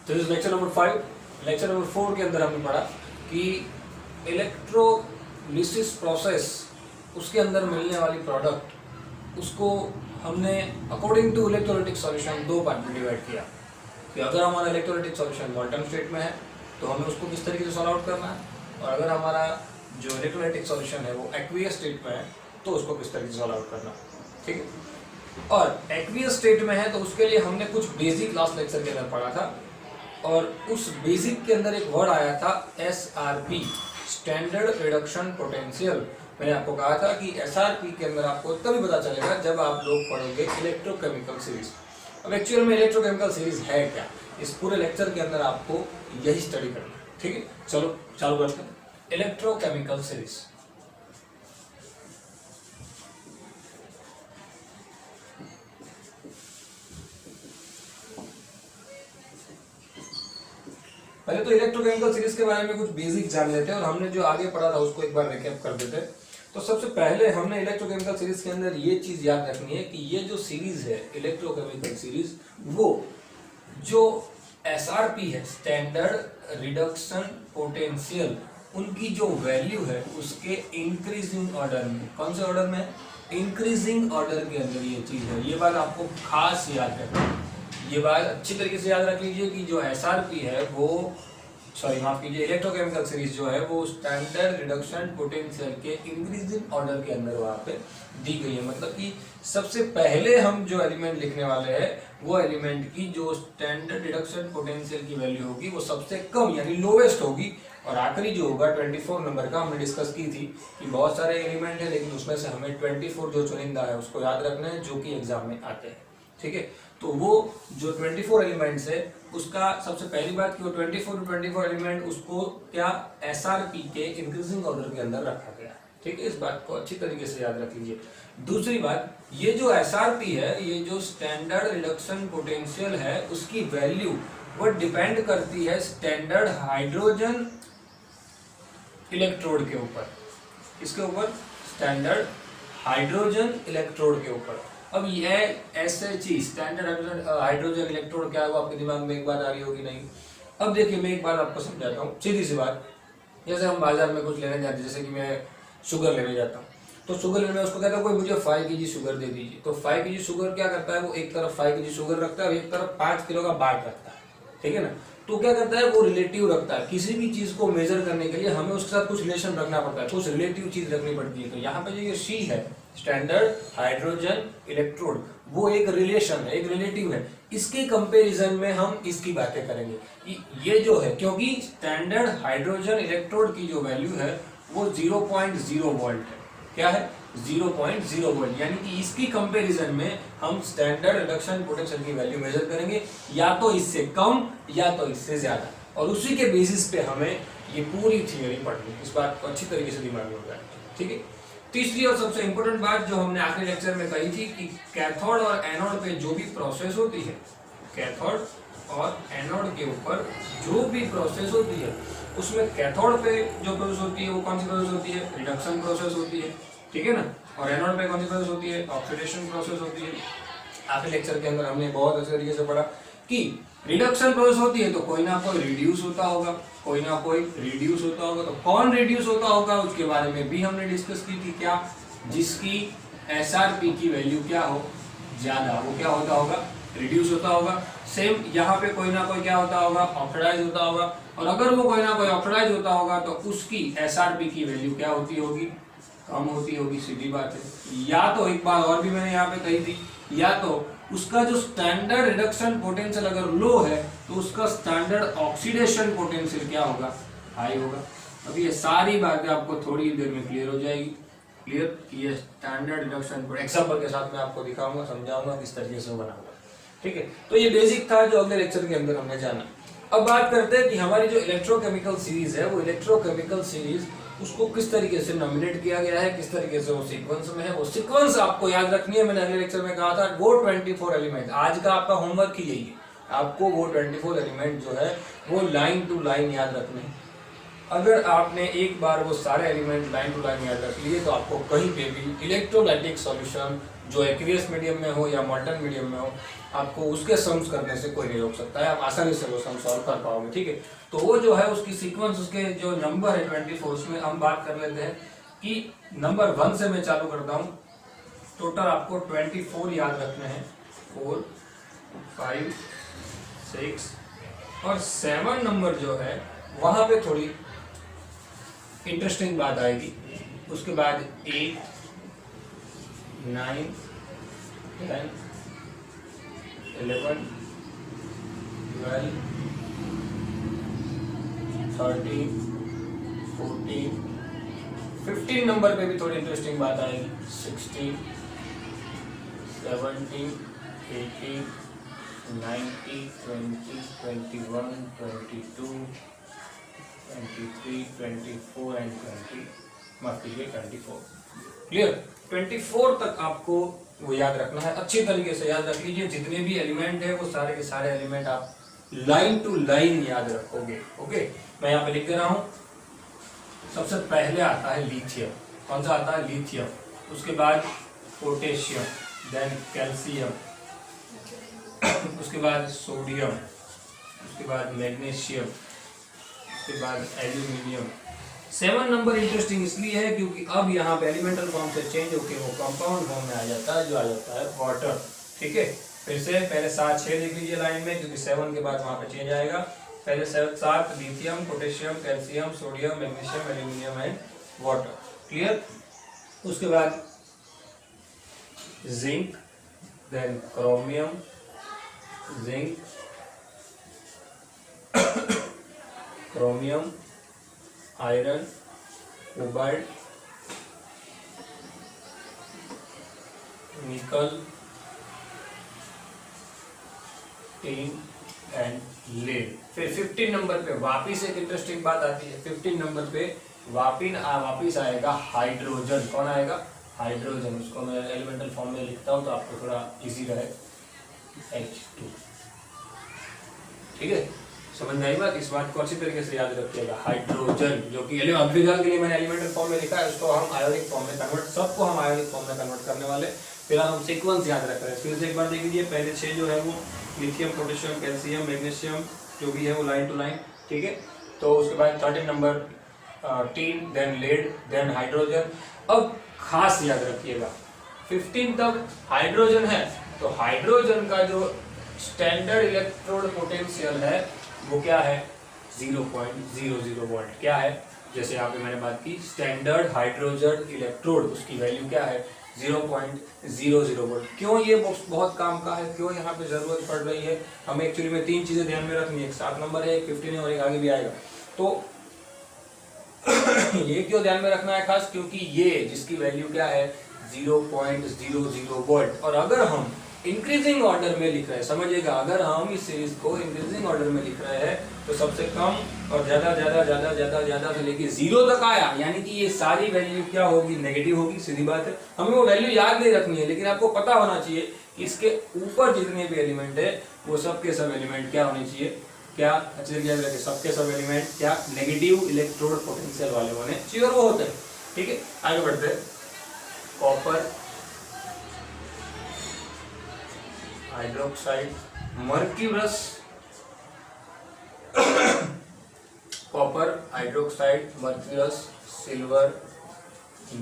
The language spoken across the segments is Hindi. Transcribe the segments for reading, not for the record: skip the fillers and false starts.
This is lecture number 5। Lecture number 4 के अंदर हमने पढ़ा कि इलेक्ट्रोलिसिस प्रोसेस, उसके अंदर मिलने वाली प्रोडक्ट, उसको हमने अकॉर्डिंग टू इलेक्ट्रोलाइटिक सॉल्यूशन दो पार्ट में डिवाइड किया कि अगर हमारा इलेक्ट्रोलाइटिक सॉल्यूशन मॉल्टन स्टेट में है तो हमें उसको किस तरीके से सॉल्व आउट करना है, और अगर हमारा जो इलेक्ट्रोलाइटिक सॉल्यूशन है वो एक्वियस स्टेट में है तो उसको किस तरीके से सॉल्व आउट करना है। ठीक है, और एक्वियस स्टेट में है तो उसके लिए हमने कुछ बेसिक लास्ट लेक्चर के अंदर पढ़ा था, और उस बेसिक के अंदर एक वर्ड आया था SRP, स्टैंडर्ड रिडक्शन पोटेंशियल। मैंने आपको कहा था कि SRP के अंदर आपको तभी पता चलेगा जब आप लोग पढ़ोगे इलेक्ट्रोकेमिकल सीरीज। अब एक्चुअल में इलेक्ट्रोकेमिकल सीरीज है क्या, इस पूरे लेक्चर के अंदर आपको यही स्टडी करना है। ठीक है, चलो चालू करते हैं। इलेक्ट्रोकेमिकल सीरीज, पहले तो इलेक्ट्रोकेमिकल सीरीज के बारे में कुछ बेसिक जान लेते हैं और हमने जो आगे पढ़ा था उसको एक बार रिकैप कर देते हैं। तो सबसे पहले हमने इलेक्ट्रोकेमिकल सीरीज के अंदर ये चीज याद रखनी है कि ये जो सीरीज है इलेक्ट्रोकेमिकल सीरीज, वो जो SRP है, स्टैंडर्ड रिडक्शन पोटेंशियल, उनकी जो वैल्यू है उसके इंक्रीजिंग ऑर्डर में, कौन से ऑर्डर में, इंक्रीजिंग ऑर्डर के अंदर ये चीज है। ये बात आपको खास याद रखना है, ये बात अच्छी तरीके से याद रख लीजिए कि जो SRP है वो, सॉरी माफ कीजिए, इलेक्ट्रोकेमिकल सीरीज जो है वो स्टैंडर्ड रिडक्शन पोटेंशियल के इंक्रीजिंग ऑर्डर के अंदर वहां पे दी गई है। मतलब कि सबसे पहले हम जो एलिमेंट लिखने वाले हैं वो एलिमेंट की जो स्टैंडर्ड रिडक्शन पोटेंशियल की वैल्यू होगी वो सबसे कम यानी लोवेस्ट होगी, और आखिरी जो होगा 24 नंबर का, हमने डिस्कस की थी कि बहुत सारे एलिमेंट है लेकिन उसमें से हमें 24 जो चुनिंदा है उसको याद रखना है जो कि एग्जाम में आते हैं। ठीक है, तो वो जो 24 एलिमेंट्स है उसका सबसे पहली बात कि वो 24 एलिमेंट उसको क्या SRP के इंक्रीजिंग ऑर्डर के अंदर रखा गया। ठीक है, इस बात को अच्छी तरीके से याद रख लीजिए। दूसरी बात, ये जो SRP है, ये जो स्टैंडर्ड रिडक्शन पोटेंशियल है, उसकी वैल्यू वो डिपेंड करती है स्टैंडर्ड हाइड्रोजन इलेक्ट्रोड के ऊपर। इसके ऊपर स्टैंडर्ड हाइड्रोजन इलेक्ट्रोड के ऊपर। अब यह SHE स्टैंडर्ड हाइड्रोजन इलेक्ट्रोड क्या है वो आपके दिमाग में एक बात आ रही होगी नहीं। अब देखिए मैं एक बात आपको समझाता हूँ, सीधी सी बात। जैसे हम बाजार में कुछ लेने जाते हैं, जैसे कि मैं शुगर लेने जाता हूँ, तो शुगर लेने में उसको कहता है कोई मुझे 5 kg शुगर दे दीजिए। तो 5 kg शुगर क्या करता है, वो एक तरफ 5 kg शुगर रखता है और एक तरफ 5 किलो का बाट रखता है। ठीक है ना, तो क्या करता है वो रिलेटिव रखता है। किसी भी चीज को मेजर करने के लिए हमें उसके साथ कुछ रिलेशन रखना पड़ता है, कुछ रिलेटिव चीज रखनी पड़ती है। तो यहाँ पे जो ये C है, स्टैंडर्ड हाइड्रोजन इलेक्ट्रोड, वो एक रिलेशन है, एक रिलेटिव है। इसके कंपैरिजन में हम इसकी बातें करेंगे। ये जो है, क्योंकि स्टैंडर्ड हाइड्रोजन इलेक्ट्रोड की जो वैल्यू है वो 0.0 वोल्ट है। क्या है, 0.0 वोल्ट, यानी कि इसकी कंपैरिजन में हम स्टैंडर्ड रिडक्शन पोटेंशियल की वैल्यू मेजर करेंगे, या तो इससे कम या तो इससे ज्यादा, और उसी के बेसिस पे हमें ये पूरी थियरी पढ़नी है। इस बात को अच्छी तरीके से दिमाग में होगा। ठीक है, तीसरी और सबसे इंपॉर्टेंट बात जो हमने आखिरी लेक्चर में कही थी कि कैथोड और एनोड पे जो भी प्रोसेस होती है, कैथोड और एनोड के ऊपर जो भी प्रोसेस होती है, उसमें कैथोड पे जो प्रोसेस होती है वो कौन सी प्रोसेस होती है, रिडक्शन प्रोसेस होती है। ठीक है ना, और एनोड पे कौन सी प्रोसेस होती है, ऑक्सीडेशन प्रोसेस होती है। आखिरी लेक्चर के अंदर हमने बहुत अच्छे तरीके से पढ़ा कि रिडक्शन प्रोसेस होती है तो कोई ना कोई रिड्यूस होता होगा, कोई ना कोई रिड्यूस होता होगा। तो कौन रिड्यूस होता होगा उसके बारे में भी हमने डिस्कस की थी। क्या, जिसकी SRP की वैल्यू क्या हो, ज्यादा, वो क्या होता होगा, रिड्यूस होता होगा। सेम यहाँ पे कोई ना कोई क्या होता होगा, ऑक्सीडाइज होता होगा, और अगर वो कोई ना कोई ऑक्सीडाइज होता होगा तो उसकी SRP की वैल्यू क्या होती होगी, कम होती होगी। सीधी बात है। या तो एक बात और भी मैंने यहाँ पे कही थी, या तो उसका जो स्टैंडर्ड रिडक्शन पोटेंशियल अगर लो है तो उसका स्टैंडर्ड ऑक्सीडेशन पोटेंशियल क्या होगा, हाई होगा। अब ये सारी बातें आपको थोड़ी देर में क्लियर हो जाएगी। क्लियर कि ये स्टैंडर्ड रिडक्शन एग्जांपल के साथ मैं आपको दिखाऊंगा, समझाऊंगा किस तरीके से बना हुआ। ठीक है, तो ये बेसिक था जो अगले लेक्चर के अंदर हमने जाना। अब बात करते हैं कि हमारी जो इलेक्ट्रोकेमिकल सीरीज है, वो इलेक्ट्रोकेमिकल सीरीज उसको किस तरीके से नॉमिनेट किया गया है, किस तरीके से वो सीक्वेंस में है। वो सीक्वेंस आपको याद रखनी है। मैंने अगले लेक्चर में कहा था वो 24 एलिमेंट, आज का आपका होमवर्क ही यही है, आपको वो 24 एलिमेंट जो है वो लाइन टू लाइन याद रखने हैं। अगर आपने एक बार वो सारे एलिमेंट लाइन टू लाइन याद रख लिए तो आपको कहीं पे भी इलेक्ट्रोलाइटिक सॉल्यूशन जो एक्वियस मीडियम में हो या मॉडर्न मीडियम में हो, आपको उसके सम्स करने से कोई नहीं रोक सकता है, आप आसानी से वो सम सॉल्व कर पाओगे। ठीक है, तो वो जो है उसकी सीक्वेंस, उसके जो नंबर है 24, उसमें हम बात कर लेते हैं कि नंबर 1 से मैं चालू करता हूँ। टोटल आपको 24 याद रखने हैं, 4, 5, 6 और 7 नंबर जो है वहां पे थोड़ी इंटरेस्टिंग बात आएगी। उसके बाद 8, 9, 10, 11, 12, 13, 14, 15 नंबर पे भी थोड़ी इंटरेस्टिंग बात आएगी। 16, 17, 18, 19, 20, 21, 22, 23, 24 एंड 20, माफ कीजिए 24। क्लियर? 24 तक आपको वो याद रखना है, अच्छी तरीके से याद रख लीजिए। जितने भी एलिमेंट है वो सारे के सारे एलिमेंट आप लाइन टू लाइन याद रखोगे। ओके, मैं यहाँ पे लिख दे रहा हूँ। सबसे पहले आता है लिथियम। कौन सा आता है? लिथियम। उसके बाद पोटेशियम, देन कैल्शियम, उसके बाद सोडियम, उसके बाद मैग्नीशियम, उसके बाद एल्यूमिनियम। 7 नंबर इंटरेस्टिंग इसलिए है क्योंकि अब यहाँ पे एलिमेंटल फॉर्म से चेंज होकर वो कंपाउंड फॉर्म में आ जाता है, जो आ जाता है वाटर। ठीक है, फिर से पहले 7, 6 लिख लीजिए लाइन में, क्योंकि 7 के बाद वहां पे चेंज आएगा। पहले 7 lithium, potassium, calcium, sodium, magnesium, aluminium and water. Clear? उसके बाद zinc, then chromium, zinc, chromium, iron, cobalt, nickel, tin and lead. फिर 15 नंबर पे वापिस एक इंटरेस्टिंग बात आती है। 15 नंबर पे वापिस आएगा हाइड्रोजन। कौन आएगा? हाइड्रोजन। उसको मैं एलिमेंटल फॉर्म में लिखता हूं तो आपको थोड़ा इजी रहे। H2। ठीक है, समझ में आई बात? इस बात को अच्छी तरीके से याद रखिएगा। हाइड्रोजन, जो कि फिलहाल के लिए मैंने एलिमेंटल फॉर्म में लिखा है, उसको हम आयोनिक फॉर्म में कन्वर्ट, सबको हम आयोनिक फॉर्म में कन्वर्ट करने वाले। फिलहाल हम सीक्वेंस याद रख रहे हैं। फिर से एक बार देख लीजिए, पहले 6 जो है वो लिथियम, पोटेशियम, कैल्शियम, मैग्नीशियम जो भी है वो लाइन टू लाइन। ठीक है, तो उसके बाद 13 number tin, then lead, then hydrogen. अब खास याद रखिएगा 15 तक हाइड्रोजन है, तो हाइड्रोजन का जो स्टैंडर्ड इलेक्ट्रोड पोटेंशियल है वो क्या है? 0.00 वोल्ट। क्या है? जैसे यहाँ पे मैंने बात की स्टैंडर्ड हाइड्रोजन इलेक्ट्रोड, उसकी वैल्यू क्या है? 0.00 वोल्ट। क्यों ये बहुत काम का है, क्यों यहाँ पे जरूरत पड़ रही है? हमें एक्चुअली में 3 चीजें ध्यान में रखनी है। एक 7 नंबर है, एक 15 है और एक आगे भी आएगा। तो ये क्यों ध्यान में रखना है खास? क्योंकि ये जिसकी वैल्यू क्या है? 0.00 वोल्ट। और अगर हम इंक्रीजिंग ऑर्डर में लिख रहे हैं, समझिएगा, अगर हम इस सीरीज को इंक्रीजिंग ऑर्डर में लिख रहे हैं तो सबसे कम और ज्यादा ज्यादा ज्यादा ज्यादा ज्यादा से लेके 0 तक आया, यानी कि ये सारी वैल्यू क्या होगी? नेगेटिव होगी। सीधी बात है, हमें वो वैल्यू याद नहीं रखनी है, लेकिन आपको पता होना चाहिए कि इसके ऊपर जितने भी एलिमेंट है वो सबके सब एलिमेंट क्या होने चाहिए? क्या? अच्छे से याद रखें, सबके सब एलिमेंट क्या? नेगेटिव इलेक्ट्रोड पोटेंशियल वाले होने चाहिए, और वो होते हैं। ठीक है, आगे बढ़ते हैं। Copper hydroxide, mercurous, copper hydroxide, mercurous, silver,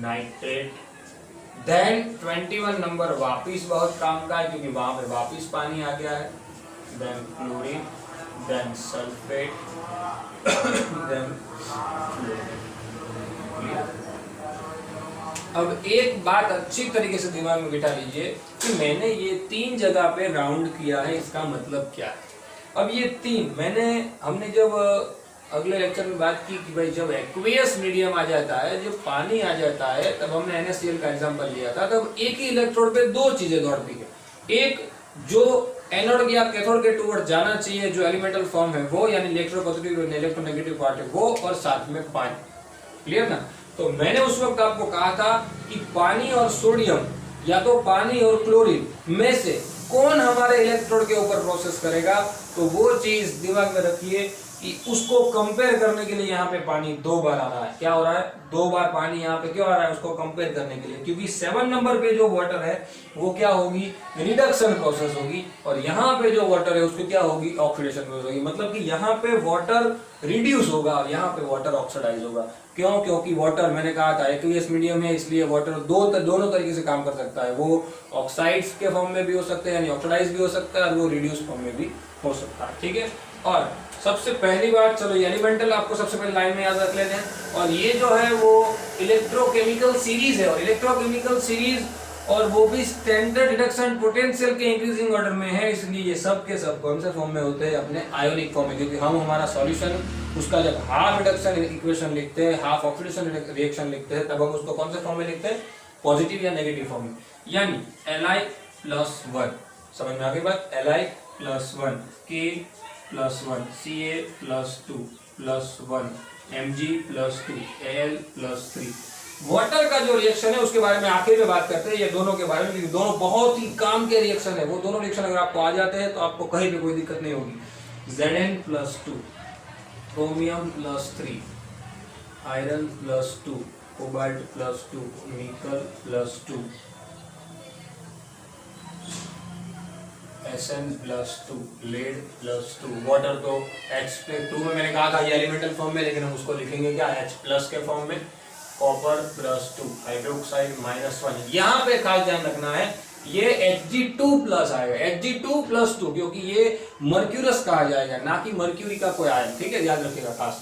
nitrate. Then 21 number वापिस बहुत काम का है, क्योंकि वहां पे वापिस पानी आ गया है। Then chlorine, then sulphate, then अब एक बात अच्छी तरीके से दिमाग में बिठा लीजिए कि मैंने ये 3 जगह पे राउंड किया है, इसका मतलब क्या है? अब ये 3 हमने जब अगले लेक्चर में बात की कि भाई जब एक्वियस मीडियम आ जाता है, जब पानी आ जाता है, तब हमने NaCl का एग्जांपल लिया था। तब एक ही इलेक्ट्रोड पे 2 चीजें दौड़ती है। एक जो एनोड या कैथोड के टूवर्ड जाना चाहिए, जो एलिमेंटल फॉर्म है वो, यानी इलेक्ट्रोपॉजिटिव और इलेक्ट्रोनेगेटिव पार्ट है वो, और साथ में पानी। क्लियर ना? तो मैंने उस वक्त आपको कहा था कि पानी और सोडियम, या तो पानी और क्लोरीन में से कौन हमारे इलेक्ट्रोड के ऊपर प्रोसेस करेगा। तो वो चीज दिमाग में रखिए कि उसको कंपेयर करने के लिए यहाँ पे पानी 2 बार आ रहा है। क्या हो रहा है? 2 बार पानी यहाँ पे क्यों आ रहा है? उसको कंपेयर करने के लिए, क्योंकि 7 नंबर पे जो वाटर है वो क्या होगी? रिडक्शन प्रोसेस होगी, और यहाँ पे जो वाटर है उसको क्या होगी? ऑक्सीडेशन प्रोसेस होगी। मतलब कि यहाँ पे वाटर रिड्यूस होगा और यहाँ पे वाटर ऑक्सीडाइज होगा। क्यों? क्योंकि वाटर, मैंने कहा था एक्वियस मीडियम है, इसलिए वाटर दोनों तरीके से काम कर सकता है। वो ऑक्साइड्स के फॉर्म में भी हो सकता है, यानी ऑक्सीडाइज भी हो सकता है, और वो रिड्यूस फॉर्म में भी हो सकता है। ठीक है। और सबसे पहली बात, चलो ये एलिमेंटल आपको सबसे पहले लाइन में याद रख लेते हैं। और ये जो है वो इलेक्ट्रोकेमिकल सीरीज है, और इलेक्ट्रोकेमिकल सीरीज और वो भी स्टैंडर्ड रिडक्शन पोटेंशियल के इंक्रीजिंग ऑर्डर में है, इसलिए ये सब के सब कौन से फॉर्म में होते हैं? अपने आयोनिक फॉर्म में। क्योंकि हम हमारा सॉल्यूशन उसका जब हाफ रिडक्शन इक्वेशन लिखते हैं, हाफ ऑक्सीडेशन रिएक्शन लिखते हैं, तब हम उसको कौन से फॉर्म में लिखते हैं? पॉजिटिव या नेगेटिव फॉर्म में, यानी Li+1। समझ में आ गई बात? Li+1, K+1, Ca+2+1, Mg+2, Al+3। Water का जो रिएक्शन है उसके बारे में आखिर में बात करते हैं, ये दोनों के बारे में, क्योंकि दोनों बहुत ही काम के रिएक्शन है। वो दोनों रिएक्शन अगर आपको आ जाते हैं तो आपको कहीं पे कोई दिक्कत नहीं होगी। Zn+2, Chromium+3, Iron+2, Cobalt+2, Nickel+2, Sn+2, Lead+2। Water को H+2 में मैंने कहा था ये एलिमेंटल फॉर्म में, लेकिन हम उसको लिखेंगे क्या? H+ के फॉर्म में। Copper+2, hydroxide -1। यहाँ पे खास ध्यान रखना है, ये Hg2+ आएगा, Hg2+2, क्योंकि ये मर्क्यूरस कहा जाएगा, ना कि मर्क्यूरी का कोई आयन। ठीक है, याद रखिएगा खास।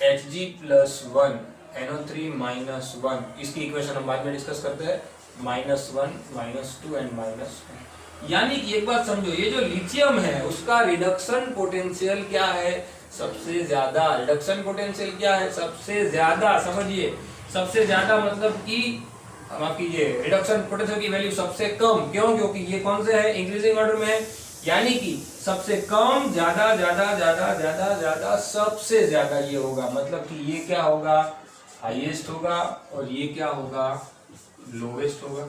Hg+1, NO3-1। इसकी इक्वेशन हम बाद में डिस्कस करते हैं। -1, -2 एंड -1। यानी कि एक बात समझो, ये जो लिथियम है उसका रिडक्शन पोटेंशियल क्या है? सबसे ज्यादा। रिडक्शन पोटेंशियल क्या है? सबसे ज्यादा। समझिए, सबसे ज्यादा मतलब कि माफ कीजिए, रिडक्शन पोटेंशियल की वैल्यू सबसे कम। क्यों? क्योंकि ये कौन से है? इंक्रीजिंग ऑर्डर में है, यानी कि सबसे कम, ज्यादा, ज्यादा, ज्यादा, ज्यादा, ज्यादा, सबसे ज्यादा ये होगा। मतलब कि ये क्या होगा? हाईएस्ट होगा, और ये क्या होगा? लोवेस्ट होगा।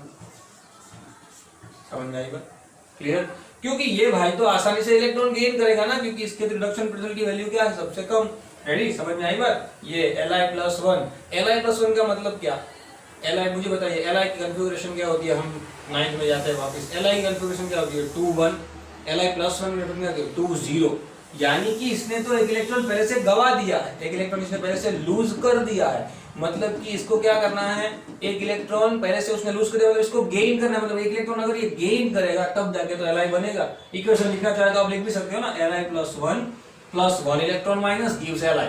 समझ में आई बात? क्लियर? क्योंकि ये भाई तो आसानी से इलेक्ट्रॉन गेन करेगा ना, क्योंकि इसके रिडक्शन पोटेंशियल की वैल्यू क्या है? सबसे कम। रेडी? समझ में आई बात? ये Li+1, Li+1 का मतलब क्या? Li मुझे बताइए, Li की कॉन्फ़िगरेशन क्या होती है? हम 9th में जाते हैं वापस। Li की कॉन्फ़िगरेशन क्या होती है? 2 1। Li+1 में 2 0। यानी कि इसने तो एक इलेक्ट्रॉन पहले से गवा दिया है, एक इलेक्ट्रॉन इसने पहले से लूज कर दिया है। मतलब कि इसको क्या करना है? एक इलेक्ट्रॉन पहले से उसने लूज कर दिया, मतलब इसको गेन करना है। मतलब एक इलेक्ट्रॉन अगर ये गेन करेगा तब जाके तो Li बनेगा। इक्वेशन लिखना चाहे तो आप लिख भी सकते हो ना, Li+1 + 1 electron minus gives Li।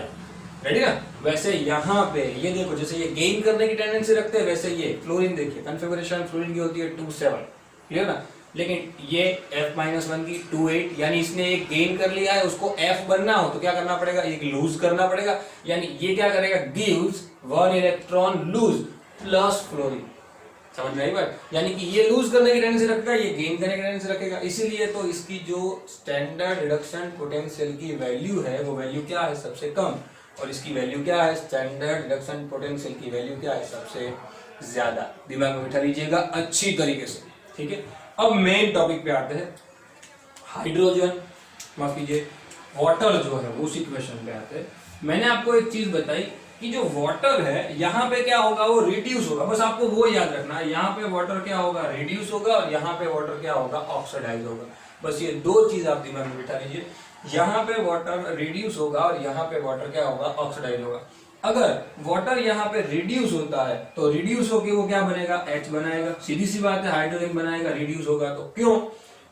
Ready ना? वैसे यहाँ पे ये देखो, जैसे ये गेन करने की टेंडेंसी रखते हैं, वैसे ये फ्लोरीन देखिए, कॉन्फ़िगरेशन फ्लोरीन की होती है 2 7। क्लियर ना? लेकिन ये F-1 की 2 8, यानी इसने एक गेन कर लिया है, उसको F बनना हो तो क्या करना पड़ेगा? एक लूज करना पड़ेगा। यानी ये क्या करेगा? Gives 1 electron lose plus fluorine. समझ में आई बात? यानी कि ये लूज करने की टेंडेंसी रखेगा, ये गेन करने की टेंडेंसी रखेगा। इसीलिए तो इसकी जो स्टैंडर्ड रिडक्शन पोटेंशियल की वैल्यू है, वो वैल्यू क्या है? सबसे कम। और इसकी वैल्यू क्या है? स्टैंडर्ड रिडक्शन पोटेंशियल की वैल्यू क्या है? सबसे ज्यादा। दिमाग में बिठा लीजिएगा अच्छी तरीके से। ठीक है, अब मेन टॉपिक पे आते हैं। हाइड्रोजन, माफ कीजिए, वाटर जो है उस इक्वेशन पे आते हैं। मैंने आपको एक चीज बताई कि जो वाटर है यहाँ पे क्या होगा? वो रिड्यूस होगा। बस आपको वो याद रखना है, यहाँ पे वाटर क्या होगा? रिड्यूस होगा, और यहाँ पे वाटर क्या होगा? ऑक्सीडाइज होगा। बस ये दो चीज आप दिमाग में बिठा लीजिए। यहाँ पे वाटर रिड्यूस होगा, और यहाँ पे वाटर क्या होगा? ऑक्सीडाइज होगा। अगर वाटर यहाँ पे रिड्यूस होता है तो रिड्यूस होके वो क्या बनेगा? H बनाएगा। सीधी सी बात है, हाइड्रोजन बनाएगा रिड्यूस होगा तो। क्यों?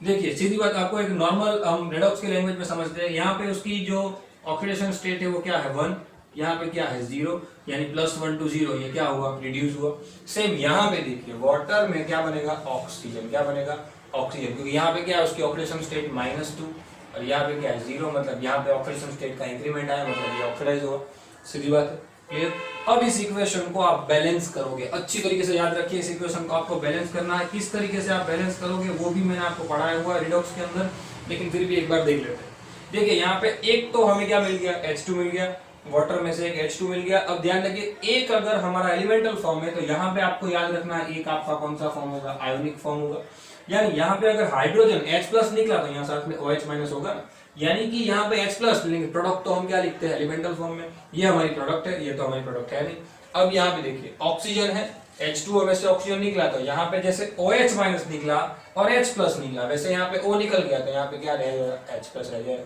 देखिए सीधी बात, आपको एक नॉर्मल हम रेडॉक्स के लैंग्वेज में समझते हैं। यहाँ पे उसकी जो ऑक्सीडेशन स्टेट है वो क्या है? 1। यहाँ पे क्या है? 0, यानी +1 to 0, ये क्या हुआ? रिड्यूस हुआ। सेम यहाँ पे देखिए, वाटर में क्या बनेगा? ऑक्सीजन। क्या बनेगा? ऑक्सीजन, क्योंकि यहाँ पे क्या है? उसकी ऑक्सीडेशन स्टेट -2, और यहाँ पे क्या है? 0। मतलब यहाँ पे ऑक्सीडेशन स्टेट का इंक्रीमेंट आया, मतलब ये ऑक्सीडाइज हुआ। सीधी बात है, क्लियर? अब इस इक्वेशन को आप बैलेंस करोगे, अच्छी तरीके से याद रखिए। इस इक्वेशन को आपको बैलेंस करना है। किस तरीके से आप बैलेंस करोगे वो भी मैंने आपको पढ़ाया हुआ है रिडॉक्स के अंदर, लेकिन फिर भी एक बार देख लेते हैं। देखिए यहाँ पे एक तो हमें क्या मिल गया? H2 मिल गया, वाटर में से एक H2 मिल गया। अब ध्यान रखिए, एक अगर हमारा एलिमेंटल फॉर्म है तो यहाँ पे आपको याद रखना है, एक आपका कौन सा फॉर्म होगा? आयोनिक फॉर्म होगा। यानी यहाँ पे अगर हाइड्रोजन H+ निकला तो यहाँ साथ में OH- होगा। यानी कि यहाँ पे H प्लस लेंगे, प्रोडक्ट तो हम क्या लिखते हैं एलिमेंटल फॉर्म में, ये हमारी प्रोडक्ट है, ये तो हमारी प्रोडक्ट है नहीं। अब यहाँ पे देखिए ऑक्सीजन है, H2O में से ऑक्सीजन निकला, तो यहाँ पे जैसे OH माइनस निकला और H प्लस निकला, वैसे यहाँ पे O निकल गया तो यहाँ पे क्या रहेगा, H प्लस रह जाएगा।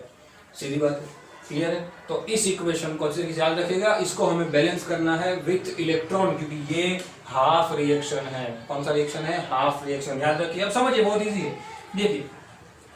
सीधी बात है, क्लियर है। तो इस इक्वेशन को अच्छे तरीके से याद रखिएगा, इसको हमें बैलेंस करना है विथ इलेक्ट्रॉन, क्योंकि ये हाफ रिएक्शन है। कौन सा रिएक्शन है, हाफ रिएक्शन, याद रखिए। अब समझिए, बहुत इजी है। देखिए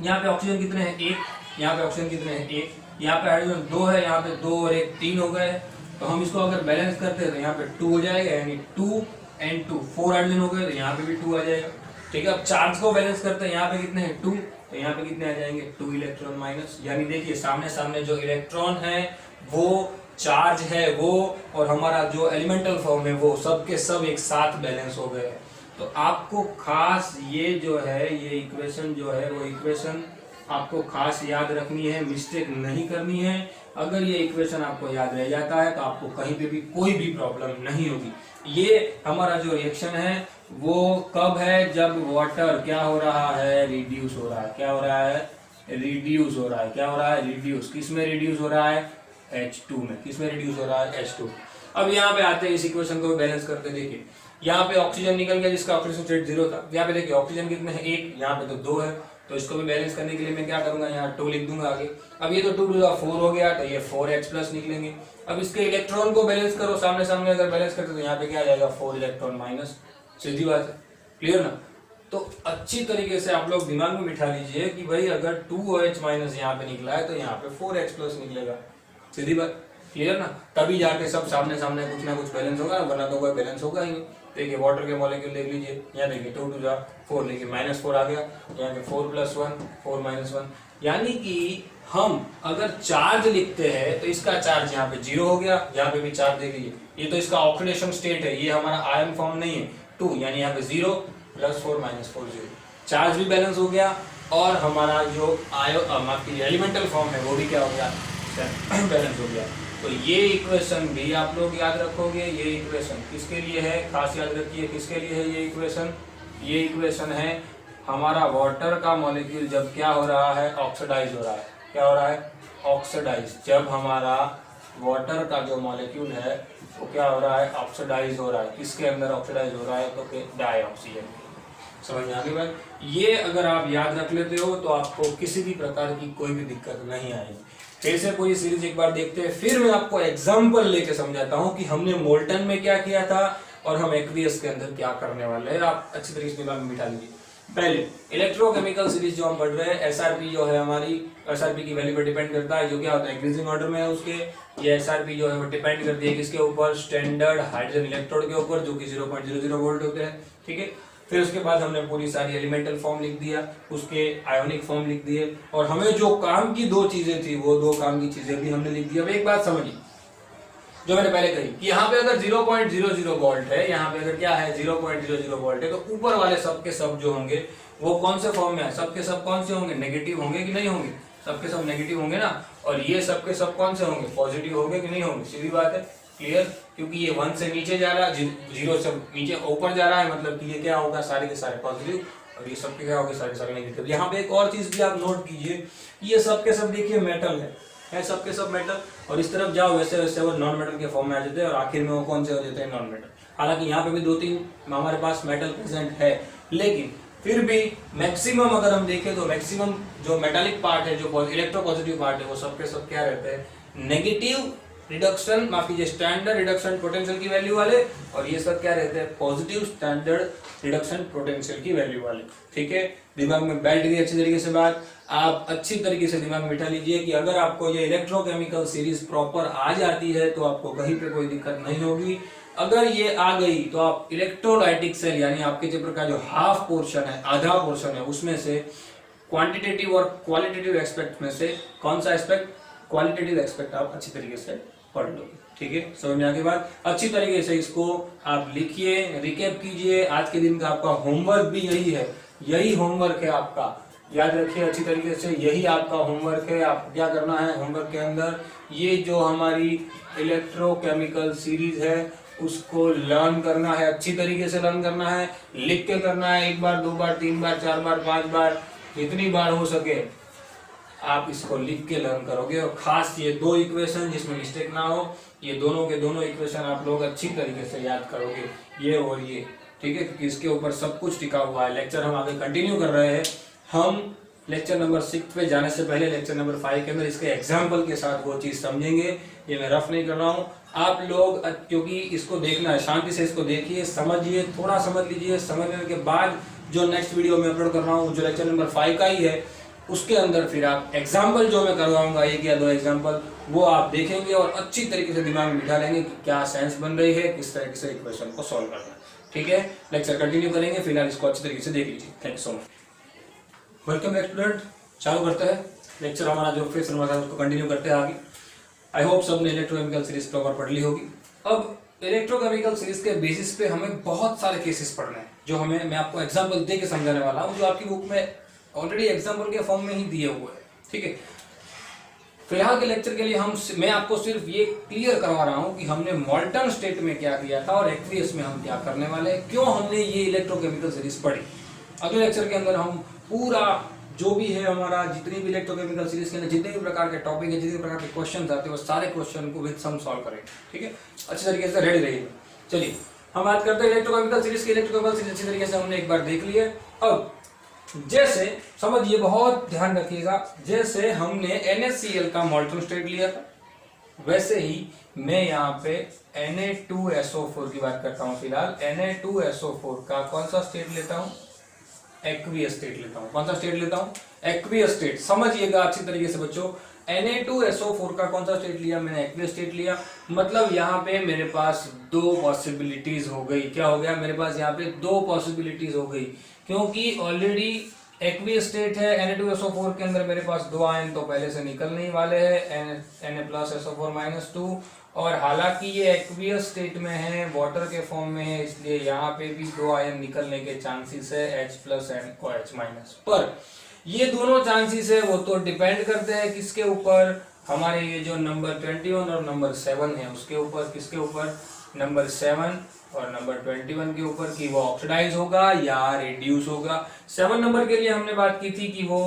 यहाँ पे ऑक्सीजन कितने हैं, 1, यहाँ पे ऑक्सीजन कितने हैं, 1, यहाँ पे हाइड्रोजन 2 है, यहाँ पे 2 और 1 3 हो गए। तो हम इसको अगर बैलेंस करते हैं तो यहाँ पे 2 हो जाएगा, यानी 2 and 2 4 हाइड्रोजन हो गए, तो यहाँ पे भी 2 आ जाएगा। ठीक है, अब चार्ज को बैलेंस करते हैं, यहाँ पे कितने हैं 2, तो यहाँ पे कितने आ जाएंगे 2 इलेक्ट्रॉन माइनस। यानी देखिए सामने सामने जो इलेक्ट्रॉन है वो चार्ज है वो, और हमारा जो एलिमेंटल फॉर्म है वो, सब के सब एक साथ बैलेंस हो गए। तो आपको खास ये जो है, ये इक्वेशन जो है वो इक्वेशन आपको खास याद रखनी है, मिस्टेक नहीं करनी है। अगर ये इक्वेशन आपको याद रह जाता है तो आपको कहीं पे भी कोई भी प्रॉब्लम नहीं होगी। ये हमारा जो रिएक्शन है वो कब है, जब वाटर क्या हो रहा है, रिड्यूस हो रहा है। क्या हो रहा है, रिड्यूस हो रहा है। क्या हो रहा है, रिड्यूस। किस में रिड्यूस हो रहा है, H2 में। किस में रिड्यूस हो रहा है, H2। अब यहाँ पे आते हैं, इस इक्वेशन को बैलेंस करके देखिए। यहाँ पे ऑक्सीजन निकल गया जिसका ऑक्सीजन स्टेट 0 था। यहाँ पे देखिए ऑक्सीजन कितने हैं, 1, यहाँ पे तो 2 है। तो इसको भी बैलेंस करने के लिए मैं क्या करूंगा, यहाँ 2 लिख दूंगा आगे। अब ये तो 2 टू 4 हो गया, तो ये 4H प्लस निकलेंगे। अब इसके इलेक्ट्रॉन को बैलेंस करो, सामने सामने अगर बैलेंस करते तो यहाँ पे क्या आ जाएगा, 4 इलेक्ट्रॉन माइनस। सीधी बात है, क्लियर ना। तो अच्छी तरीके से आप लोग दिमाग में बिठा लीजिए कि भाई अगर 2OH माइनस यहाँ पे निकला है तो यहाँ पे 4H प्लस निकलेगा। सीधी बात, क्लियर ना। तभी जाके सब सामने सामने कुछ ना कुछ बैलेंस होगा, वरना तो कोई बैलेंस होगा ही नहीं। देखिए वाटर के मॉलिक्यूल देख लीजिए, यहाँ देखिए 2 टू 4, देखिए -4 आ गया, यहाँ पे 4 + 1 4 - 1। यानी कि हम अगर चार्ज लिखते हैं तो इसका चार्ज यहाँ पे 0 हो गया, यहाँ पे भी चार्ज देख लीजिए, ये तो इसका ऑक्सीडेशन स्टेट है, ये हमारा आयन फॉर्म नहीं है 2, यानी यहाँ पे 0 + 4 - 4 0। चार्ज भी बैलेंस हो गया और हमारा जो एलिमेंटल फॉर्म है वो भी क्या हो गया, बैलेंस हो गया। तो ये इक्वेशन भी आप लोग याद रखोगे। ये इक्वेशन किसके लिए है, खास याद रखिए, किसके लिए है ये इक्वेशन। ये इक्वेशन है हमारा वाटर का मॉलिक्यूल जब क्या हो रहा है, ऑक्सीडाइज हो रहा है। क्या हो रहा है, ऑक्सीडाइज। जब हमारा वाटर का जो मॉलिक्यूल है वो क्या हो रहा है, ऑक्सीडाइज हो रहा है। किसके अंदर ऑक्सीडाइज हो रहा है, तो डाइऑक्सीजन। समझ में आ गई बात। ये अगर आप याद रख लेते हो तो आपको किसी भी प्रकार की कोई भी दिक्कत नहीं आएगी। फिर से पूरी सीरीज एक बार देखते हैं, फिर मैं आपको एग्जांपल लेके समझाता हूं कि हमने मोल्टन में क्या किया था और हम एक्वियस के अंदर क्या करने वाले हैं। आप अच्छी तरीके से दिमाग में बिठा लीजिए। पहले इलेक्ट्रोकेमिकल सीरीज जो हम पढ़ रहे हैं, एसआरपी जो है हमारी, एसआरपी की वैल्यू पर डिपेंड करता है, जो क्या होता है इंक्रीजिंग ऑर्डर में है उसके। ये एसआरपी जो है वो डिपेंड करती है किसके ऊपर, स्टैंडर्ड हाइड्रोजन इलेक्ट्रोड के ऊपर, जो कि 0.00 वोल्ट होते हैं। ठीक है, फिर उसके बाद हमने पूरी सारी एलिमेंटल फॉर्म लिख दिया, उसके आयोनिक फॉर्म लिख दिए, और हमें जो काम की 2 चीजें थी वो 2 काम की चीजें भी हमने लिख दी। अब एक बात समझिए जो मैंने पहले कही कि यहाँ पे अगर 0.00 वोल्ट है, यहाँ पे अगर क्या है 0.00 वोल्ट है, तो ऊपर वाले सब के सब जो होंगे वो कौन से फॉर्म में है, सब के सब कौन से होंगे, नेगेटिव होंगे कि नहीं होंगे, सबके सब नेगेटिव होंगे ना। और ये सब के सब कौन से होंगे, पॉजिटिव होंगे कि नहीं होंगे। सीधी बात है, क्लियर। क्योंकि ये 1 से नीचे जा रहा है, 0 से नीचे ऊपर जा रहा है, मतलब कि ये क्या होगा, सारे के सारे पॉजिटिव, और ये सब के क्या होगा, सारे सारे नेगेटिव। यहाँ पे एक और चीज भी आप नोट कीजिए, ये सब के सब देखिए मेटल है सब के सब मेटल, और इस तरफ जाओ वैसे वैसे वो नॉन मेटल के फॉर्म में आ जाते हैं, और आखिर में वो कौन से हो जाते हैं, नॉन मेटल। हालांकि यहाँ पे भी 2-3 हमारे पास मेटल प्रेजेंट है, लेकिन फिर भी मैक्सिमम अगर हम देखें तो मैक्सिमम जो मेटालिक पार्ट है, जो इलेक्ट्रोपॉजिटिव पार्ट है, वो सबके सब क्या रहते हैं, नेगेटिव रिडक्शन, माफ कीजिए स्टैंडर्ड रिडक्शन पोटेंशियल की वैल्यू वाले, और ये सब क्या रहते हैं, पॉजिटिव स्टैंडर्ड रिडक्शन पोटेंशियल की वैल्यू वाले। ठीक है, दिमाग में बैठ गई अच्छी तरीके से बात। आप अच्छी तरीके से दिमाग में बिठा लीजिए कि अगर आपको ये इलेक्ट्रोकेमिकल सीरीज प्रॉपर आ जाती है तो आपको कहीं पे कोई दिक्कत नहीं होगी। अगर ये आ गई तो आप इलेक्ट्रोलाइटिक सेल, यानी आपके चैप्टर का जो हाफ पोर्शन है, आधा पोर्शन है, उसमें से क्वांटिटेटिव और क्वालिटेटिव एस्पेक्ट में से कौन सा एस्पेक्ट, क्वालिटेटिव एस्पेक्ट आप अच्छी तरीके से पढ़ लोगे। ठीक है, समझ में आने के बाद अच्छी तरीके से इसको आप लिखिए, रिकैप कीजिए। आज के दिन का आपका होमवर्क भी यही है, यही होमवर्क है आपका, याद रखिए अच्छी तरीके से, यही आपका होमवर्क है। आपको क्या करना है होमवर्क के अंदर, ये जो हमारी इलेक्ट्रोकेमिकल सीरीज है उसको लर्न करना है, अच्छी तरीके से लर्न करना है, लिख के करना है, 1 बार 2 बार 3 बार 4 बार 5 बार, जितनी बार हो सके आप इसको लिख के लर्न करोगे। और खास ये 2 इक्वेशन जिसमें मिस्टेक ना हो, ये दोनों के दोनों इक्वेशन आप लोग अच्छी तरीके से याद करोगे, ये और ये, ठीक है, क्योंकि इसके ऊपर सब कुछ टिका हुआ है। लेक्चर हम आगे कंटिन्यू कर रहे हैं। हम लेक्चर नंबर 6 पे जाने से पहले लेक्चर नंबर 5 के अंदर इसके एग्जाम्पल के साथ वो चीज समझेंगे। ये मैं रफ नहीं कर रहा हूँ, आप लोग क्योंकि इसको देखना है, शांति से इसको देखिए, समझिए, थोड़ा समझ लीजिए। समझने के बाद जो नेक्स्ट वीडियो में अपलोड कर रहा हूँ, जो लेक्चर नंबर 5 का ही है, उसके अंदर फिर आप एग्जाम्पल जो मैं करवाऊंगा 1 या 2 एग्जाम्पल, वो आप देखेंगे और अच्छी तरीके से दिमाग में बिठा लेंगे कि क्या सेंस बन रही है, किस तरीके से इक्वेशन को सॉल्व करना है। ठीक है, लेक्चर कंटिन्यू करेंगे, फिलहाल इसको अच्छी तरीके से देख लीजिए। Thank you so much. Welcome back student, चालू करते हैं लेक्चर। हमारा जो फिर शुरू था उसको कंटिन्यू करते हैं आगे। आई होप सबने इलेक्ट्रोकेमिकल सीरीज प्रॉपर पढ़ ली होगी। अब इलेक्ट्रोकेमिकल सीरीज के बेसिस पे हमें बहुत सारे केसेस पढ़ने हैं, जो मैं आपको एग्जांपल दे के समझाने वाला हूं, जो आपकी बुक में ऑलरेडी एग्जांपल के फॉर्म में ही दिए हुए हैं। ठीक है, फिलहाल के लेक्चर के लिए मैं आपको सिर्फ ये क्लियर करवा रहा हूं कि हमने मॉल्टन स्टेट में क्या किया था और एक्वियस में हम क्या करने वाले हैं, क्यों हमने ये इलेक्ट्रोकेमिकल सीरीज पढ़ी। अगले लेक्चर के अंदर हम पूरा जो भी है हमारा, जितनी भी इलेक्ट्रोकेमिकल सीरीज के अंदर जितने भी प्रकार के टॉपिक है, जितने प्रकार के क्वेश्चन आते हैं, वो सारे क्वेश्चन को विद सम सॉल्व करेंगे। ठीक है, अच्छी तरीके से रेडी रहिए। चलिए हम बात करते हैं इलेक्ट्रोकेमिकल सीरीज की। इलेक्ट्रोकेमिकल सीरीज अच्छी तरीके से हमने एक बार देख लिया। अब जैसे समझिए, बहुत ध्यान रखिएगा, जैसे हमने NaCl का मॉल्टन स्टेट लिया था, वैसे ही मैं यहाँ पे Na2SO4 की बात करता हूँ। फिलहाल Na2SO4 का कौन सा स्टेट लेता हूँ? एक्वियस स्टेट लेता हूँ। कौन सा स्टेट लेता हूँ? Aqueous state. समझिएगा अच्छी तरीके से बच्चों, Na2SO4 का कौन सा स्टेट लिया? मैंने एक्वियस स्टेट लिया। मतलब यहाँ पे मेरे पास 2 पॉसिबिलिटीज हो गई। क्या हो गया? मेरे पास यहाँ पे 2 पॉसिबिलिटीज हो गई, क्योंकि ऑलरेडी एक्वियस स्टेट है। Na2SO4 के अंदर मेरे पास 2 आयन तो पहले से निकलने ही वाले हैं, Na+SO4-2, और हालांकि ये एक्वियस स्टेट में है, वाटर के फॉर्म में है, इसलिए यहाँ पे भी 2 आयन निकलने के चांसेस है, H+ और H-। पर ये दोनों चांसेस है वो तो डिपेंड करते हैं किसके ऊपर? हमारे ये जो नंबर 21 और नंबर 7 है उसके ऊपर। किसके ऊपर? नंबर 7 और नंबर 21 के ऊपर, कि वो ऑक्सीडाइज होगा या रिड्यूस होगा। 7 नंबर के लिए हमने बात की थी कि वो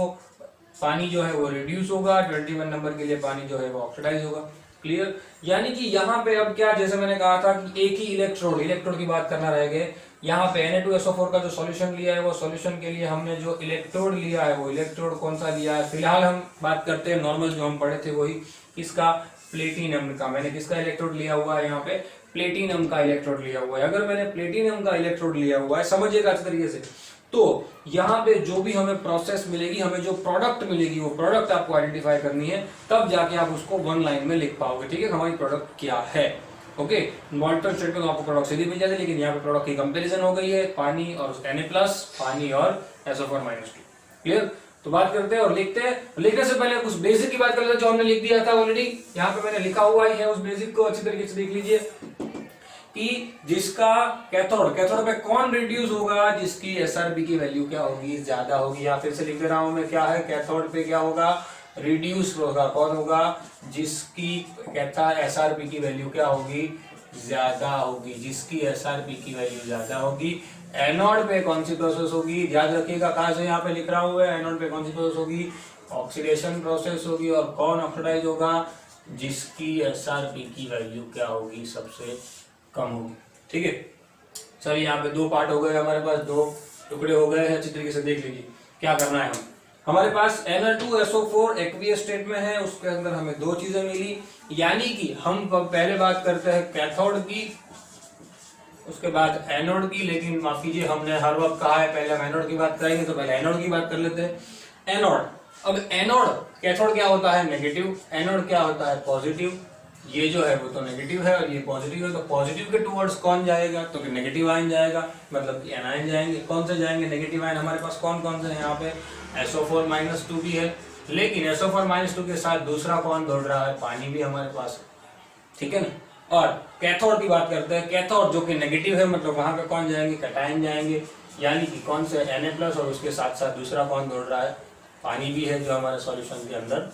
पानी जो है वो रिड्यूस होगा, 21 नंबर के लिए पानी जो है वो ऑक्सीडाइज होगा। क्लियर? यानी कि यहाँ पे अब क्या, जैसे मैंने कहा था कि एक ही इलेक्ट्रोड की बात करना रह गए। यहाँ पे Na2SO4 का जो सॉल्यूशन लिया है, वो सॉल्यूशन के लिए हमने जो इलेक्ट्रोड लिया है, वो इलेक्ट्रोड कौन सा लिया है? फिलहाल हम बात करते हैं नॉर्मल जो हम पढ़े थे वही, किसका? प्लेटिनम का। मैंने किसका इलेक्ट्रोड लिया हुआ है? यहाँ पे प्लेटिनम का इलेक्ट्रोड लिया हुआ है। अगर मैंने प्लेटिनम का इलेक्ट्रोड लिया हुआ है, समझिएगा अच्छे तरीके से, तो यहाँ पे जो भी हमें प्रोसेस मिलेगी, हमें जो प्रोडक्ट मिलेगी, वो प्रोडक्ट आपको आइडेंटिफाई करनी है, तब जाके आप उसको 1 लाइन में लिख पाओगे। ठीक है, हमारी प्रोडक्ट क्या है। ओके, मॉल्टन स्टेट में तो आपको प्रोडक्ट सीधी मिल जाती है, लेकिन यहाँ पे प्रोडक्ट की कंपैरिजन हो गई है, पानी और Na+, पानी और SO4-2। क्लियर? तो बात करते हैं और लिखते हैं। लिखने से पहले कुछ बेसिक की बात कर लेते हैं, जो हमने लिख दिया था ऑलरेडी। यहाँ पे मैंने लिखा हुआ ही है, उस बेसिक को अच्छी तरीके से देख लीजिए कि जिसका कैथोड पे कौन रिड्यूस होगा? जिसकी SRP की वैल्यू क्या होगी? ज्यादा होगी। या फिर से लिख दे रहा हूं मैं, क्या है? कैथोड पे क्या होगा? रिड्यूस होगा। कौन होगा? जिसकी कहता है SRP की वैल्यू क्या होगी? ज्यादा होगी। जिसकी SRP की वैल्यू ज्यादा होगी। एनोड पे कौन सी प्रोसेस होगी? याद रखिएगा, कहां से यहाँ पे लिख रहा हूं, एनोड पे कौन सी प्रोसेस होगी? ऑक्सीडेशन प्रोसेस होगी। और कौन ऑक्सीडाइज होगा? जिसकी SRP की वैल्यू क्या होगी? सबसे कम होगी। ठीक है, चलिए यहाँ पे 2 पार्ट हो गए, हमारे पास 2 टुकड़े हो गए हैं। अच्छी तरीके से देख लीजिए क्या करना है। हमारे पास Na2SO4 एक्वियस स्टेट में है, उसके अंदर हमें 2 चीजें मिली। यानी कि हम पहले बात करते हैं कैथोड की, उसके बाद एनोड की। लेकिन माफ कीजिए, हमने हर वक्त कहा है पहले हम एनोड की बात करेंगे, तो पहले एनोड की बात कर लेते हैं। एनोड, अब एनोड, कैथोड क्या होता है? नेगेटिव। एनोड क्या होता है? पॉजिटिव। ये जो है वो तो नेगेटिव है और ये पॉजिटिव है, तो पॉजिटिव के टुवर्ड्स कौन जाएगा? तो नेगेटिव आयन जाएगा, मतलब एनायन जाएंगे। कौन से जाएंगे? Negative ion. हमारे पास कौन कौन से हैं यहाँ पे? SO4-2 भी है, लेकिन SO4-2 के साथ दूसरा कौन दौड़ रहा है? पानी भी हमारे पास है। ठीक है ना? और कैथोड की बात करते हैं। कैथोड जो कि नेगेटिव है, मतलब वहां पे कौन जाएंगे? कैटायन जाएंगे। यानी कि कौन से? Na+ और उसके साथ साथ दूसरा कौन दौड़ रहा है? पानी भी है, जो हमारे सॉल्यूशन के अंदर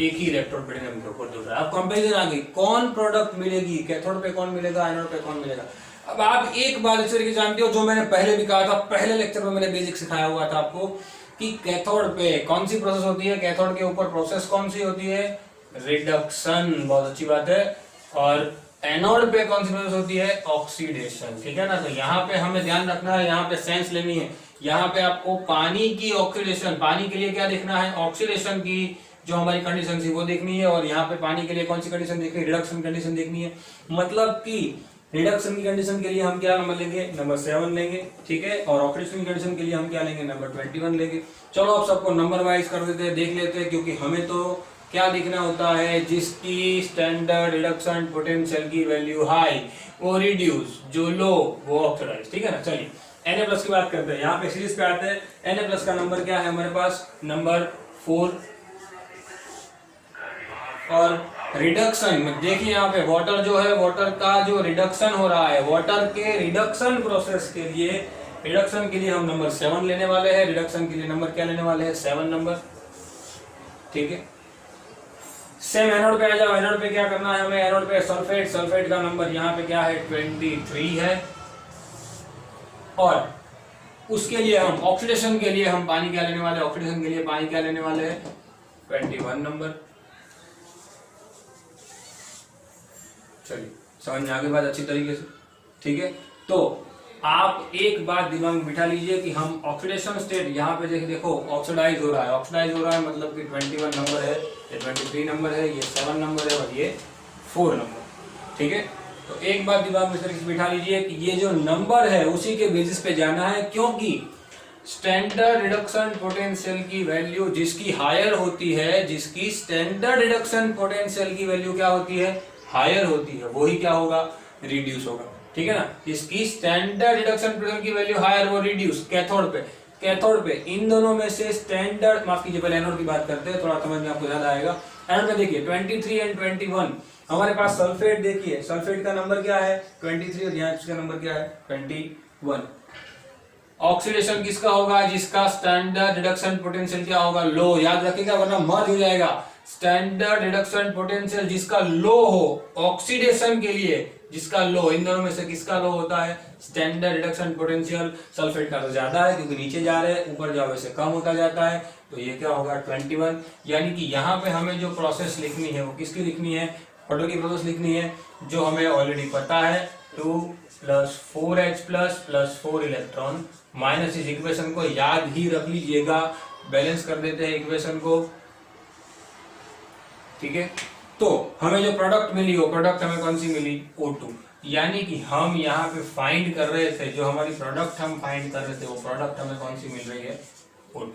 एक ही इलेक्ट्रोड प्लेटिनम के ऊपर दौड़ रहा है। अब कंपैरिजन आ गई, कौन प्रोडक्ट मिलेगी? कैथोड पे कौन मिलेगा? एनोड पे कौन मिलेगा? अब आप एक बात इस तरीके जानते हो, जो मैंने पहले भी कहा था, पहले लेक्चर में मैंने बेसिक सिखाया हुआ था आपको, कि कैथोड पे कौन सी प्रोसेस होती है, कैथोड के ऊपर प्रोसेस कौन सी होती है, रिडक्शन, बहुत अच्छी बात है। और एनोड पे कौन सी प्रोसेस होती है, ऑक्सीडेशन, ठीक है ना। तो यहाँ पे हमें ध्यान रखना है, यहाँ पे सेंस लेनी है, यहाँ पे आपको पानी की ऑक्सीडेशन, पानी के लिए क्या देखना है, ऑक्सीडेशन की जो हमारी कंडीशन थी वो देखनी है, और यहाँ पे पानी के लिए कौन सी कंडीशन देखनी है, रिडक्शन कंडीशन देखनी है। मतलब कि रिडक्शन की कंडीशन के लिए हम क्या नंबर लेंगे, नंबर 7 लेंगे, ठीक है। और ऑक्सीडेशन की कंडीशन के लिए हम क्या लेंगे, नंबर 21 लेंगे। चलो आप सबको नंबर वाइज कर देते हैं, देख लेते हैं, क्योंकि हमें तो क्या देखना होता है, जिसकी स्टैंडर्ड रिडक्शन पोटेंशियल की वैल्यू हाई वो रिड्यूस, जो लो वो ऑक्सीडाइज, ठीक है ना। चलिए Na+ की बात करते हैं, यहाँ पे सीरीज पे आते हैं। Na+ का नंबर क्या है हमारे पास, नंबर 4। और रिडक्शन में देखिए यहाँ पे वाटर जो है, वाटर का जो रिडक्शन हो रहा है, वाटर के रिडक्शन प्रोसेस के लिए, रिडक्शन के लिए हम नंबर 7 लेने वाले हैं। रिडक्शन के लिए नंबर क्या लेने वाले हैं, 7 नंबर, ठीक है। सेम एनोड पे आ जाओ, एनोड पे क्या करना है हमें, एनोड पे सल्फेट, सल्फेट का नंबर यहाँ पे क्या है, 23 है। और उसके लिए हम ऑक्सीडेशन के लिए हम पानी क्या लेने वाले, ऑक्सीडेशन के लिए पानी क्या लेने वाले हैं, 21 नंबर। चलिए समझ में आगे बात अच्छी तरीके से, ठीक है। तो आप एक बात दिमाग में बिठा लीजिए कि हम ऑक्सीडेशन स्टेट यहाँ पे देखो ऑक्सीडाइज हो रहा है, ऑक्सीडाइज हो रहा है मतलब कि 21 नंबर है, ये 23 नंबर है, ये 7 नंबर है और ये 4 नंबर, ठीक है। तो एक बात दिमाग में इस तरीके से बिठा लीजिए कि ये जो नंबर है उसी के बेसिस पे जाना है, क्योंकि स्टैंडर्ड रिडक्शन पोटेंशियल की वैल्यू जिसकी हायर होती है, जिसकी स्टैंडर्ड रिडक्शन पोटेंशियल की वैल्यू क्या होती है, हायर होती है, वही क्या होगा, रिड्यूस होगा, ठीक है ना। इसकी स्टैंडर्ड रिडक्शन पोटेंशियल की वैल्यू हायर, वो रिड्यूस कैथोड पे, कैथोड पे इन दोनों में से स्टैंडर्ड, माफ कीजिए पहले एनोड की बात करते हैं, थोड़ा समझ में आपको ज्यादा आएगा। एनोड में देखिए 23 एंड 21 हमारे पास सल्फेट, देखिए सल्फेट का नंबर क्या है 23 और यहाँ इसका नंबर क्या है 21। ऑक्सीडेशन किसका होगा, जिसका स्टैंडर्ड रिडक्शन पोटेंशियल क्या होगा, लो, याद रखिएगा वरना मर्ज हो जाएगा। स्टैंडर्ड रिडक्शन पोटेंशियल जिसका लो हो, ऑक्सीडेशन के लिए जिसका लो, इन दोनों में से किसका लो होता है, स्टैंडर्ड रिडक्शन पोटेंशियल सल्फेट का तो ज्यादा है क्योंकि नीचे जा रहे हैं, ऊपर जाओ वैसे कम होता जाता है, तो ये क्या होगा 21। यानी कि यहाँ पे हमें जो प्रोसेस लिखनी है वो किसकी लिखनी है, फोटो की प्रोसेस लिखनी है, जो हमें ऑलरेडी पता है, 2 + 4H + 4 इलेक्ट्रॉन माइनस, इस इक्वेशन को याद ही रख लीजिएगा। बैलेंस कर देते हैं इक्वेशन को, ठीक है। तो हमें जो प्रोडक्ट मिली वो प्रोडक्ट हमें कौन सी मिली, O2। यानी कि हम यहाँ पे फाइंड कर रहे थे, जो हमारी प्रोडक्ट हम फाइंड कर रहे थे वो प्रोडक्ट हमें कौन सी मिल रही है, O2।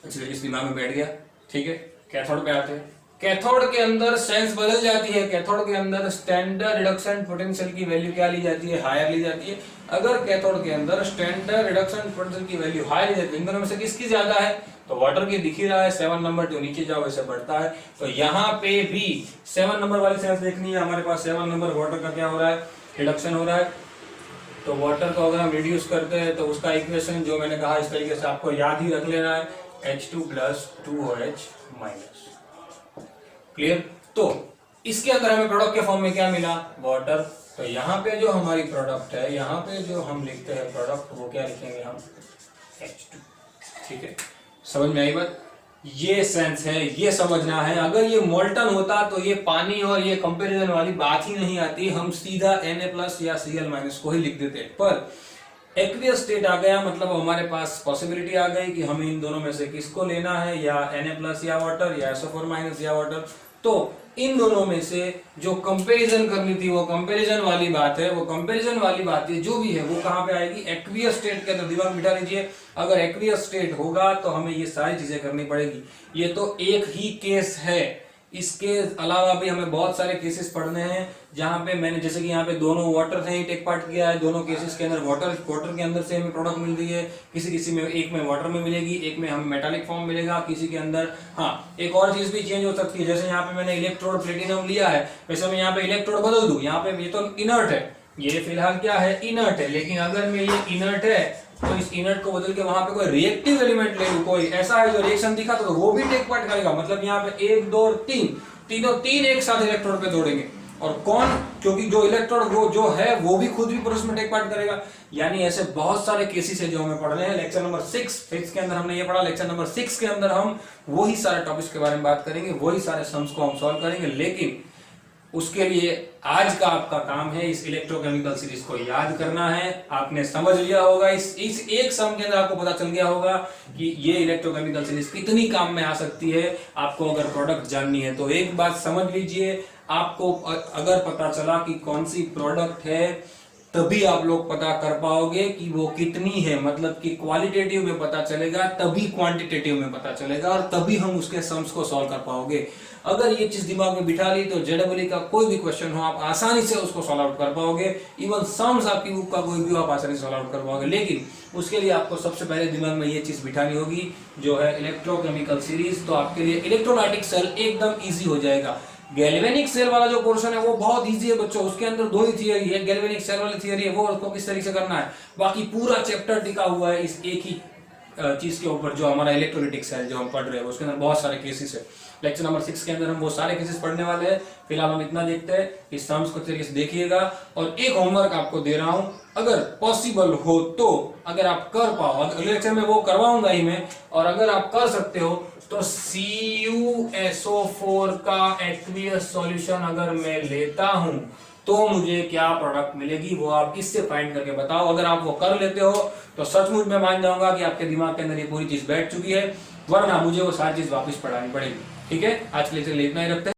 अच्छा इस दिमाग में बैठ गया, ठीक है। कैथोड पे आते हैं, कैथोड के अंदर सेंस बदल जाती है, कैथोड के अंदर स्टैंडर्ड रिडक्शन पोटेंशियल की वैल्यू क्या ली जाती है, हायर ली जाती है। अगर कैथोड के अंदर स्टैंडर्ड रिडक्शन पोटेंशियल की वैल्यू हाई ली जाती है, इन दोनों में से किसकी ज्यादा है, तो वाटर की दिख ही रहा है 7 नंबर, जो नीचे जाओ वैसे बढ़ता है। तो यहाँ पे भी 7 नंबर वाली सेंस देखनी है, हमारे पास 7 नंबर वाटर का क्या हो रहा है, रिडक्शन हो रहा है। तो वाटर को अगर हम रिड्यूस करते हैं तो उसका इक्वेशन जो मैंने कहा इस तरीके से आपको याद ही रख लेना है, H2 + 2OH-। क्लियर। तो इसके अंदर हमें प्रोडक्ट के फॉर्म में क्या मिला, वाटर। तो यहाँ पे जो हमारी प्रोडक्ट है, यहाँ पे जो हम लिखते हैं प्रोडक्ट, वो क्या लिखेंगे हम, H2, ठीक है। समझ में आई बात, ये सेंस है, ये समझना है। अगर ये मोल्टन होता तो ये पानी और ये कंपैरिजन वाली बात ही नहीं आती, हम सीधा Na+ या Cl- को ही लिख देते। पर एक्वियस स्टेट आ गया, मतलब हमारे पास पॉसिबिलिटी आ गई कि हमें इन दोनों में से किसको लेना है, या Na+ या वाटर, या SO4- या वाटर। तो इन दोनों में से जो कंपैरिजन करनी थी वो कंपैरिजन वाली बात है, वो कंपैरिजन वाली बातें जो भी है वो कहाँ पे आएगी, एक्वियस स्टेट के अंदर। दिमाग बिठा लीजिए, अगर एक्वियस स्टेट होगा तो हमें ये सारी चीजें करनी पड़ेगी। ये तो एक ही केस है, इसके अलावा भी हमें बहुत सारे केसेस पढ़ने हैं, जहां पे मैंने जैसे कि यहाँ पे दोनों वाटर से ही टेक पार्ट किया है, दोनों केसेस के अंदर वाटर के अंदर से हमें प्रोडक्ट मिल रही है, किसी में, एक में वाटर में मिलेगी, एक में हमें मेटालिक फॉर्म मिलेगा, किसी के अंदर। हाँ, एक और चीज भी चेंज हो सकती है, जैसे यहाँ पे मैंने इलेक्ट्रोड प्लेटिनम लिया है, वैसे मैं यहाँ पे इलेक्ट्रोड बदल दूं, यहाँ पे ये तो इनर्ट है, ये फिलहाल क्या है, इनर्ट है, लेकिन अगर मैं ये इनर्ट है तो इस इनर्ट को बदल के वहां पे कोई रिएक्टिव एलिमेंट ले लूं, कोई ऐसा है जो रिएक्शन दिखा तो वो भी टेक पार्ट करेगा। मतलब यहाँ पे 1 2 3 तीनों एक साथ इलेक्ट्रोड पे दौड़ेंगे, और कौन, क्योंकि जो इलेक्ट्रोड वो जो है वो भी खुद भी प्रोसेस में टेक पार्ट करेगा। यानी ऐसे बहुत सारे केसेस है जो हमें पढ़ रहे हैं। लेक्चर नंबर 6 के अंदर हमने ये पढ़ा, लेक्चर नंबर 6 के अंदर हम वही सारे टॉपिक्स के बारे में बात करेंगे, वही सारे सम्स को हम सॉल्व करेंगे। लेकिन उसके लिए आज का आपका काम है इस इलेक्ट्रोकेमिकल सीरीज को याद करना है। आपने समझ लिया होगा, इस एक सम के अंदर आपको पता चल गया होगा कि ये इलेक्ट्रोकेमिकल सीरीज कितनी काम में आ सकती है। आपको अगर प्रोडक्ट जाननी है तो एक बात समझ लीजिए, आपको अगर पता चला कि कौन सी प्रोडक्ट है तभी आप लोग पता कर पाओगे कि वो कितनी है, मतलब कि क्वालिटेटिव में पता चलेगा, तभी क्वांटिटेटिव में पता चलेगा, और तभी हम उसके सम्स को सॉल्व कर पाओगे। अगर ये चीज दिमाग में बिठा ली तो जेडब्ल्यू का कोई भी क्वेश्चन हो आप आसानी से उसको सॉल्व आउट कर पाओगे। इवन सम्स आपकी बुक का कोई भी आप आसानी से सॉल्व आउट कर पाओगे। लेकिन उसके लिए आपको सबसे पहले दिमाग में ये चीज बिठानी होगी जो है इलेक्ट्रोकेमिकल सीरीज। तो आपके लिए इलेक्ट्रोलाइटिक सेल एकदम ईजी हो जाएगा। गैल्वेनिक सेल वाला जो पोर्शन है वो बहुत इजी है बच्चों, उसके अंदर 2 ही थियरी है। गैल्वेनिक सेल वाली थियरी है वो उसको किस तरीके से करना है, बाकी पूरा चैप्टर टिका हुआ है इस एक ही चीज के ऊपर, जो हमारा इलेक्ट्रोलाइटिक सेल जो हम पढ़ रहे हैं उसके अंदर बहुत सारे केसेस है। लेक्चर नंबर 6 के अंदर हम वो सारे केसेस पढ़ने वाले हैं। फिलहाल हम इतना देखते हैं, इस सम्स को तरीके से देखिएगा। और एक होमवर्क आपको दे रहा हूं, अगर पॉसिबल हो तो, अगर आप कर पाओ, अगले लेक्चर में वो करवाऊंगा ही मैं, और अगर आप कर सकते हो तो CuSO4 का एक्वियस सॉल्यूशन अगर मैं लेता हूं तो मुझे क्या प्रोडक्ट मिलेगी, वो आप इससे फाइंड करके बताओ। अगर आप वो कर लेते हो तो सचमुच मैं मान जाऊंगा कि आपके दिमाग के अंदर ये पूरी चीज बैठ चुकी है, वरना मुझे वो सारी चीज वापस पढ़ानी पड़ेगी। ठीक है, आज के लेक्चर इतना ही रखते हैं।